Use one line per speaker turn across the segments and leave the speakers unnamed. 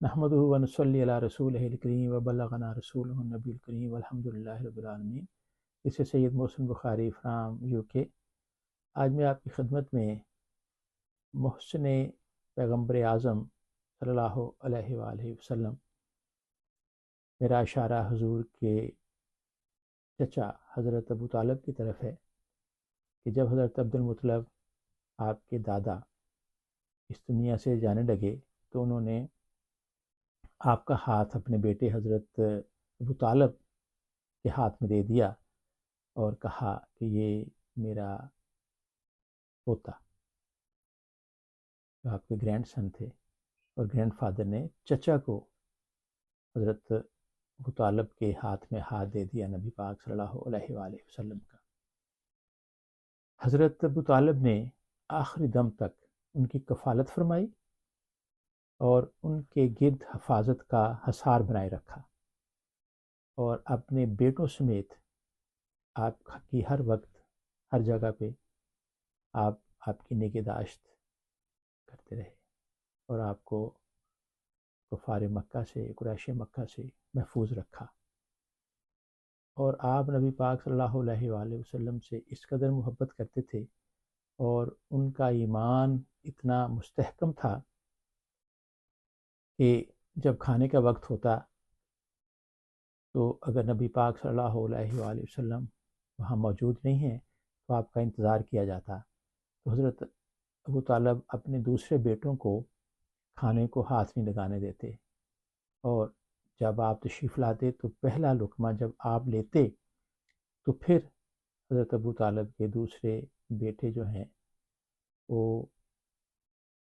نحمدہ و نصلی علی رسولہ الکریم و بلغنا رسولہ النبی الکریم والحمد للہ رب العالمین۔ اس سے سید محسن بخاری فرام UK۔ آج میں آپ کی خدمت میں محسن پیغمبر اعظم صلی اللہ علیہ وآلہ وسلم، میرا اشارہ حضور کے چچا حضرت ابو طالب کی طرف ہے کہ جب حضرت عبد المطلب آپ کے دادا اس دنیا سے جانے لگے تو انہوں نے آپ کا ہاتھ اپنے بیٹے حضرت ابو طالب کے ہاتھ میں دے دیا اور کہا کہ یہ میرا پوتا، جو آپ کے گرینڈ سن تھے، اور گرینڈ فادر نے چچا کو حضرت ابو طالب کے ہاتھ میں ہاتھ دے دیا نبی پاک صلی اللہ علیہ وآلہ وسلم کا۔ حضرت ابو طالب نے آخری دم تک ان کی کفالت فرمائی اور ان کے گرد حفاظت کا حصار بنائے رکھا، اور اپنے بیٹوں سمیت آپ کی ہر وقت ہر جگہ پہ آپ کی نگہداشت کرتے رہے اور آپ کو کفار مکہ سے، قریش مکہ سے محفوظ رکھا۔ اور آپ نبی پاک صلی اللہ علیہ وآلہ وسلم سے اس قدر محبت کرتے تھے اور ان کا ایمان اتنا مستحکم تھا کہ جب کھانے کا وقت ہوتا تو اگر نبی پاک صلی اللہ علیہ وآلہ وسلم وہاں موجود نہیں ہیں تو آپ کا انتظار کیا جاتا، تو حضرت ابو طالب اپنے دوسرے بیٹوں کو کھانے کو ہاتھ نہیں لگانے دیتے، اور جب آپ تشریف لاتے تو پہلا لقمہ جب آپ لیتے تو پھر حضرت ابو طالب کے دوسرے بیٹے جو ہیں وہ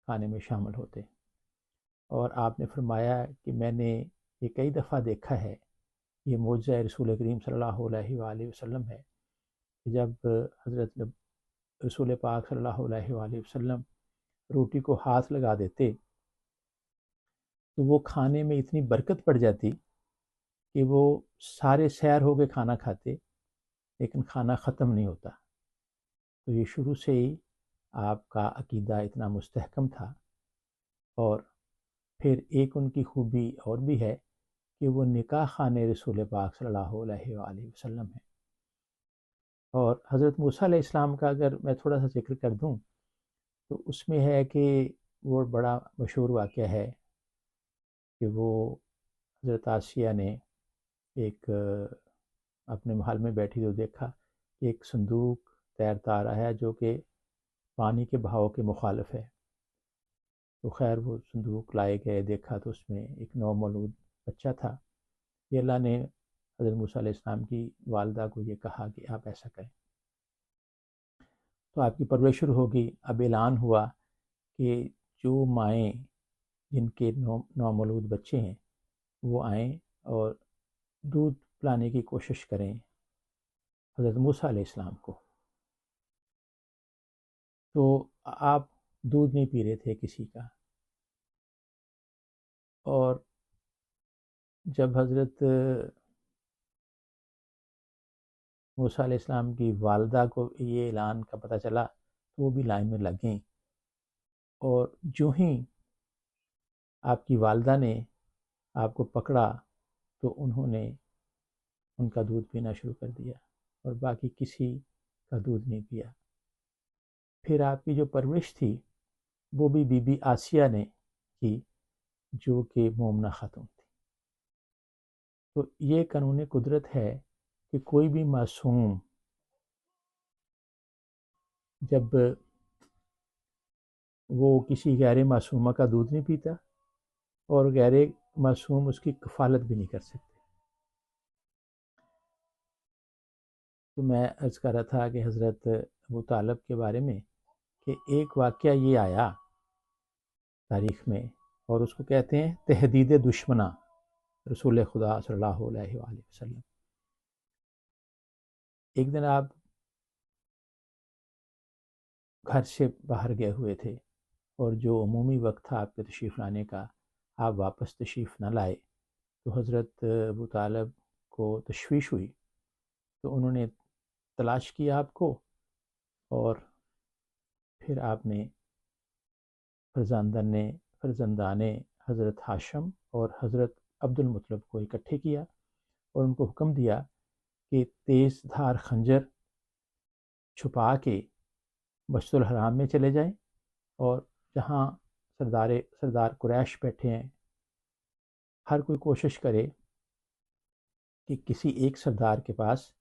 کھانے میں شامل ہوتے۔ اور آپ نے فرمایا کہ میں نے یہ کئی دفعہ دیکھا ہے، یہ معجزہ رسول کریم صلی اللہ علیہ وآلہ وسلم ہے کہ جب حضرت رسول پاک صلی اللہ علیہ وآلہ وسلم روٹی کو ہاتھ لگا دیتے تو وہ کھانے میں اتنی برکت پڑ جاتی کہ وہ سارے سیر ہو کے کھانا کھاتے لیکن کھانا ختم نہیں ہوتا۔ تو یہ شروع سے ہی آپ کا عقیدہ اتنا مستحکم تھا۔ اور پھر ایک ان کی خوبی اور بھی ہے کہ وہ نکاح خانے رسول پاک صلی اللہ علیہ وآلہ وسلم ہے۔ اور حضرت موسیٰ علیہ السلام کا اگر میں تھوڑا سا ذکر کر دوں تو اس میں ہے کہ وہ بڑا مشہور واقعہ ہے کہ وہ حضرت آسیہ نے ایک اپنے محل میں بیٹھی تو دیکھا کہ ایک صندوق تیرتا آ رہا ہے جو کہ پانی کے بہاؤ کے مخالف ہے۔ تو خیر وہ صندوق لائے گئے، دیکھا تو اس میں ایک نومولود بچہ تھا۔ یہ اللہ نے حضرت موسیٰ علیہ السلام کی والدہ کو یہ کہا کہ آپ ایسا کریں، تو آپ کی پرورش شروع ہوگی۔ اب اعلان ہوا کہ جو مائیں جن کے نومولود بچے ہیں وہ آئیں اور دودھ پلانے کی کوشش کریں حضرت موسیٰ علیہ السلام کو۔ تو آپ دودھ نہیں پی رہے تھے کسی کا، اور جب حضرت موسیٰ علیہ السلام کی والدہ کو یہ اعلان کا پتہ چلا تو وہ بھی لائن میں لگ گئیں، اور جو ہی آپ کی والدہ نے آپ کو پکڑا تو انہوں نے ان کا دودھ پینا شروع کر دیا اور باقی کسی کا دودھ نہیں پیا۔ پھر آپ کی جو پرورش تھی وہ بھی بی بی آسیہ نے کی جو کہ مومنہ خاتون تھی۔ تو یہ قانون قدرت ہے کہ کوئی بھی معصوم جب وہ کسی غیر معصومہ کا دودھ نہیں پیتا اور غیر معصوم اس کی کفالت بھی نہیں کر سکتے۔ تو میں عرض کر رہا تھا کہ حضرت ابو طالب کے بارے میں کہ ایک واقعہ یہ آیا تاریخ میں اور اس کو کہتے ہیں تحدید دشمنہ رسول خدا صلی اللہ علیہ وآلہ وسلم۔ ایک دن آپ گھر سے باہر گئے ہوئے تھے اور جو عمومی وقت تھا آپ کے تشریف لانے کا آپ واپس تشریف نہ لائے، تو حضرت ابو طالب کو تشویش ہوئی، تو انہوں نے تلاش کیا آپ کو، اور پھر آپ نے فرزندان حضرت ہاشم اور حضرت عبد المطلب کو اکٹھے کیا اور ان کو حکم دیا کہ تیز دھار خنجر چھپا کے مسجد الحرام میں چلے جائیں، اور جہاں سردار قریش بیٹھے ہیں ہر کوئی کوشش کرے کہ کسی ایک سردار کے پاس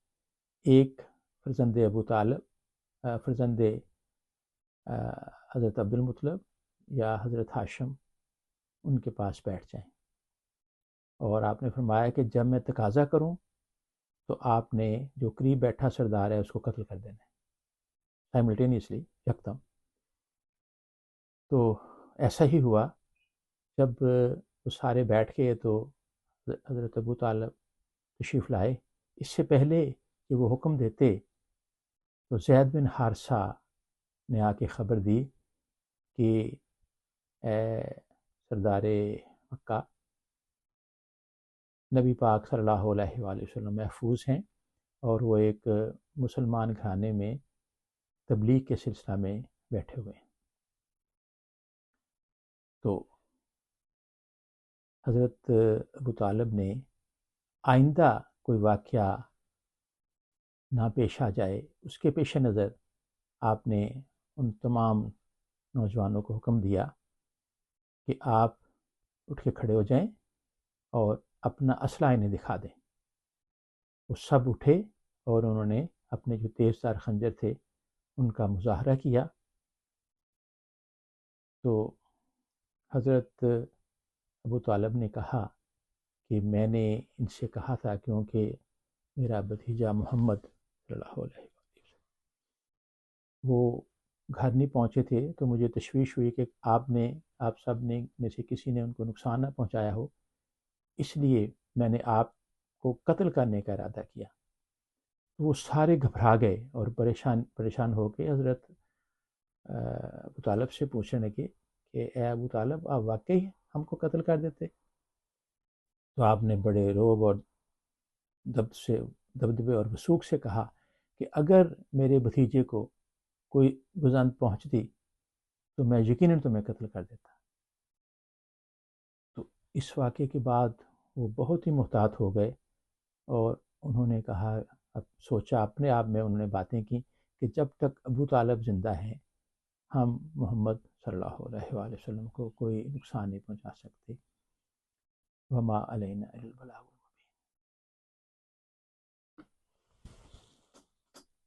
ایک فرزند ابو طالب، فرزند حضرت عبد المطلب یا حضرت ہاشم ان کے پاس بیٹھ جائیں، اور آپ نے فرمایا کہ جب میں تقاضا کروں تو آپ نے جو قریب بیٹھا سردار ہے اس کو قتل کر دینا ہے سائملٹینیسلی، یکدم۔ تو ایسا ہی ہوا، جب وہ سارے بیٹھ گئے تو حضرت ابو طالب تشریف لائے۔ اس سے پہلے کہ وہ حکم دیتے تو زید بن حارثہ نے آ کے خبر دی کہ اے سردار مکہ، نبی پاک صلی اللہ علیہ وآلہ وسلم محفوظ ہیں، اور وہ ایک مسلمان گھرانے میں تبلیغ کے سلسلہ میں بیٹھے ہوئے ہیں۔ تو حضرت ابو طالب نے آئندہ کوئی واقعہ نہ پیش آ جائے اس کے پیش نظر آپ نے ان تمام نوجوانوں کو حکم دیا کہ آپ اٹھ کے کھڑے ہو جائیں اور اپنا اسلحہ انہیں دکھا دیں۔ وہ سب اٹھے اور انہوں نے اپنے جو تیز دھار خنجر تھے ان کا مظاہرہ کیا۔ تو حضرت ابو طالب نے کہا کہ میں نے ان سے کہا تھا کیونکہ میرا بھتیجا محمد صلی اللہ علیہ وسلم وہ گھر نہیں پہنچے تھے، تو مجھے تشویش ہوئی کہ آپ سب نے میں سے کسی نے ان کو نقصان نہ پہنچایا ہو، اس لیے میں نے آپ کو قتل کرنے کا ارادہ کیا۔ وہ سارے گھبرا گئے اور پریشان ہو کے حضرت ابو طالب سے پوچھنے لگے کہ اے ابو طالب، آپ واقعی ہم کو قتل کر دیتے؟ تو آپ نے بڑے روب اور دبدبے اور وثوق سے کہا کہ اگر میرے بھتیجے کو کوئی گزند پہنچتی تو میں یقیناً تمہیں قتل کر دیتا۔ تو اس واقعے کے بعد وہ بہت ہی محتاط ہو گئے، اور انہوں نے کہا، اب سوچا اپنے آپ میں، انہوں نے باتیں کی کہ جب تک ابو طالب زندہ ہیں ہم محمد صلی اللہ علیہ وآلہ وسلم کو کوئی نقصان نہیں پہنچا سکتے۔ وما علینا الا البلاغ۔